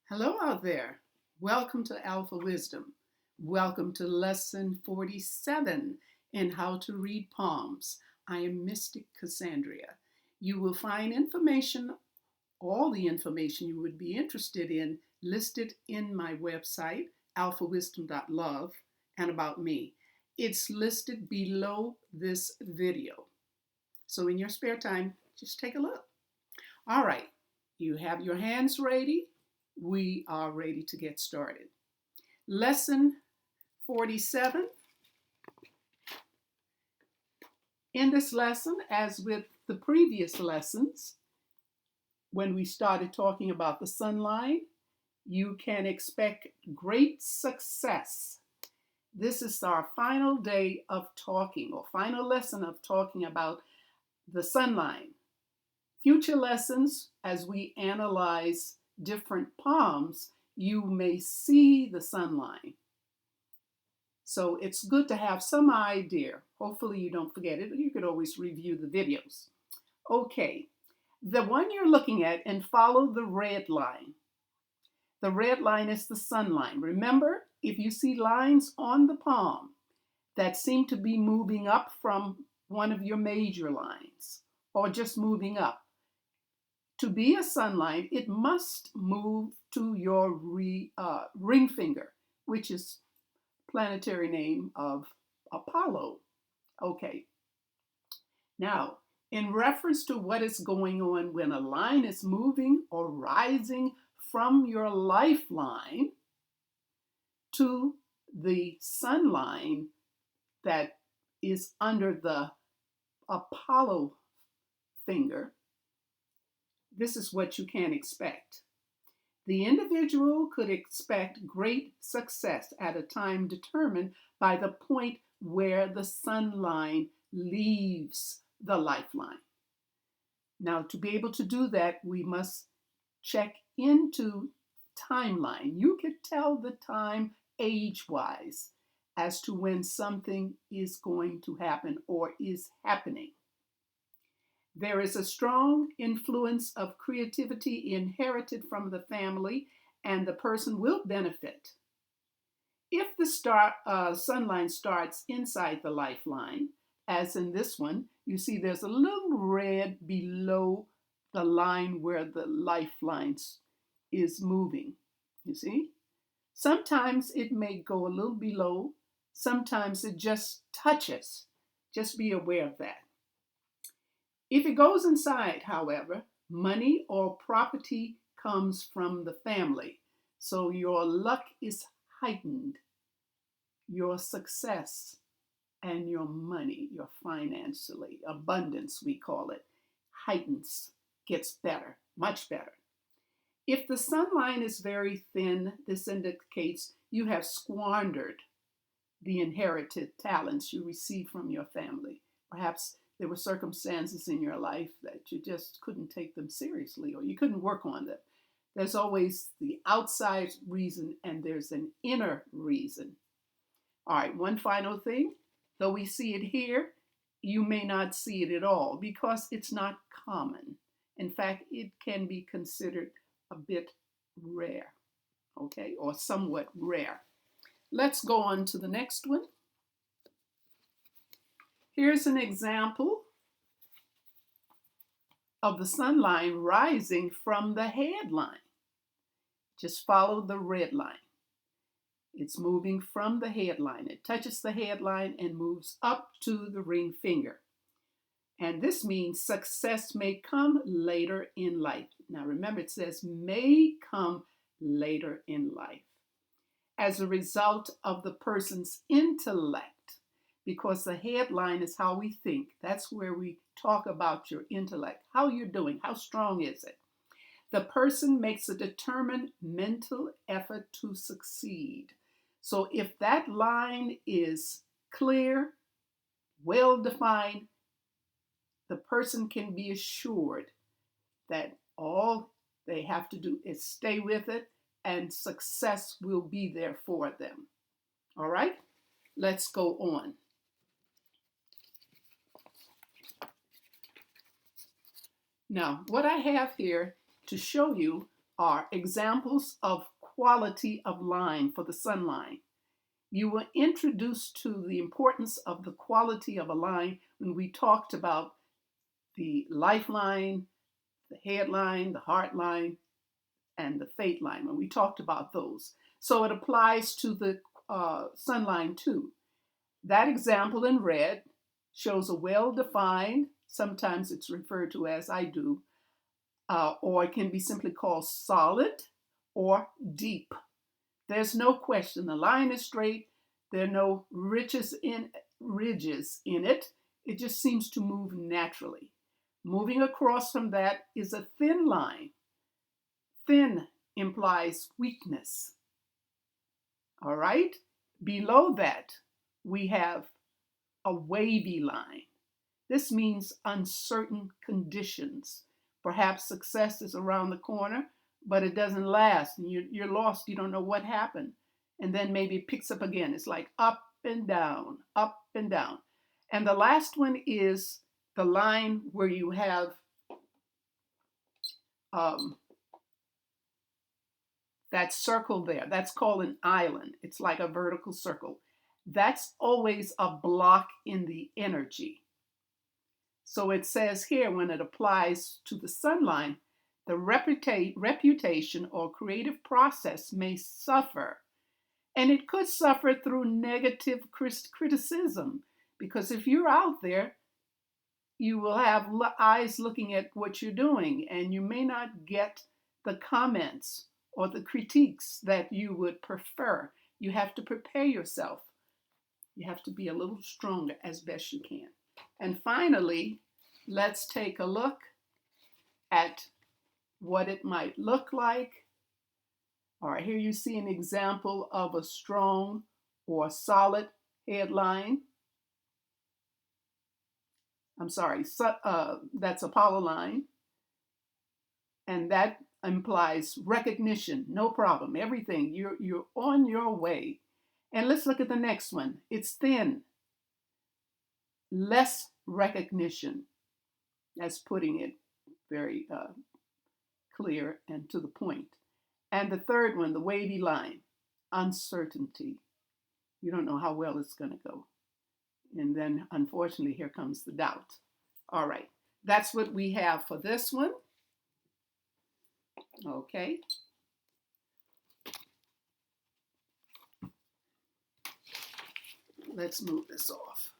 Hello out there. Welcome to Alphawisdom. Welcome to lesson 47 in how to read palms. I am Mystic Cassandria. You will find information, all the information you would be interested in, listed in my website, alphawisdom.love, and about me. It's listed below this video. So in your spare time, just take a look. All right, you have your hands ready. We are ready to get started. Lesson 47. In this lesson, as with the previous lessons, when we started talking about the sun line, you can expect great success. This is our final day of talking, or final lesson of talking about the sun line. Future lessons, as we analyze different palms, you may see the sun line. So it's good to have some idea. Hopefully you don't forget it. You could always review the videos. Okay, the one you're looking at, and follow the red line. The red line is the sun line. Remember, if you see lines on the palm that seem to be moving up from one of your major lines, or just moving up, to be a sun line, it must move to your ring finger, which is planetary name of Apollo. Okay. Now, in reference to what is going on when a line is moving or rising from your lifeline to the sun line that is under the Apollo finger, this is what you can expect. The individual could expect great success at a time determined by the point where the sun line leaves the lifeline. Now, to be able to do that, we must check into timeline. You could tell the time age-wise as to when something is going to happen or is happening. There is a strong influence of creativity inherited from the family, and the person will benefit. If the sunline starts inside the lifeline, as in this one, you see there's a little red below the line where the lifeline is moving. You see? Sometimes it may go a little below. Sometimes it just touches. Just be aware of that. If it goes inside, however, money or property comes from the family. So your luck is heightened. Your success and your money, your financially, abundance we call it, heightens, gets better, much better. If the sun line is very thin, this indicates you have squandered the inherited talents you received from your family. Perhaps there were circumstances in your life that you just couldn't take them seriously, or you couldn't work on them. There's always the outside reason, and there's an inner reason. All right, one final thing. Though we see it here, you may not see it at all because it's not common. In fact, it can be considered a bit rare, okay, or somewhat rare. Let's go on to the next one. Here's an example of the sun line rising from the headline. Just follow the red line. It's moving from the headline. It touches the headline and moves up to the ring finger. And this means success may come later in life. Now remember, it says may come later in life as a result of the person's intellect. Because the headline is how we think. That's where we talk about your intellect, how you're doing, how strong is it. The person makes a determined mental effort to succeed. So if that line is clear, well-defined, the person can be assured that all they have to do is stay with it, and success will be there for them. All right, let's go on. Now, what I have here to show you are examples of quality of line for the sun line. You were introduced to the importance of the quality of a line when we talked about the lifeline, the headline, the heart line, and the fate line, when we talked about those. So it applies to the sun line too. That example in red shows a well-defined, sometimes it's referred to as I do, or it can be simply called solid or deep. There's no question the line is straight. There are no ridges in it. It just seems to move naturally. Moving across from that is a thin line. Thin implies weakness. All right? Below that, we have a wavy line. This means uncertain conditions. Perhaps success is around the corner, but it doesn't last. And you're lost. You don't know what happened. And then maybe it picks up again. It's like up and down, up and down. And the last one is the line where you have that circle there. That's called an island. It's like a vertical circle. That's always a block in the energy. So it says here, when it applies to the sun line, the reputation or creative process may suffer. And it could suffer through negative criticism, because if you're out there, you will have eyes looking at what you're doing, and you may not get the comments or the critiques that you would prefer. You have to prepare yourself. You have to be a little stronger as best you can. And finally, let's take a look at what it might look like. All right, here you see an example of a strong or solid headline. I'm sorry, that's a power line. And that implies recognition, no problem, everything, you're on your way. And let's look at the next one. It's thin, less recognition. That's putting it very clear and to the point. And the third one, the wavy line, uncertainty. You don't know how well it's going to go. And then, unfortunately, here comes the doubt. All right, that's what we have for this one. Okay. Let's move this off.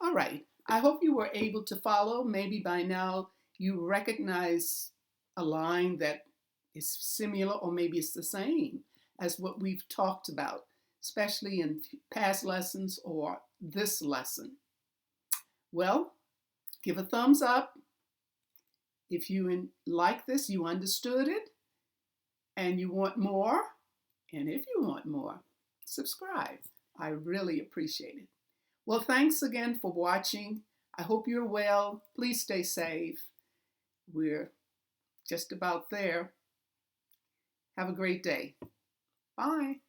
All right, I hope you were able to follow. Maybe by now you recognize a line that is similar, or maybe it's the same as what we've talked about, especially in past lessons or this lesson. Well, give a thumbs up if you like this, you understood it, and you want more. And if you want more, subscribe. I really appreciate it. Well, thanks again for watching. I hope you're well. Please stay safe. We're just about there. Have a great day. Bye.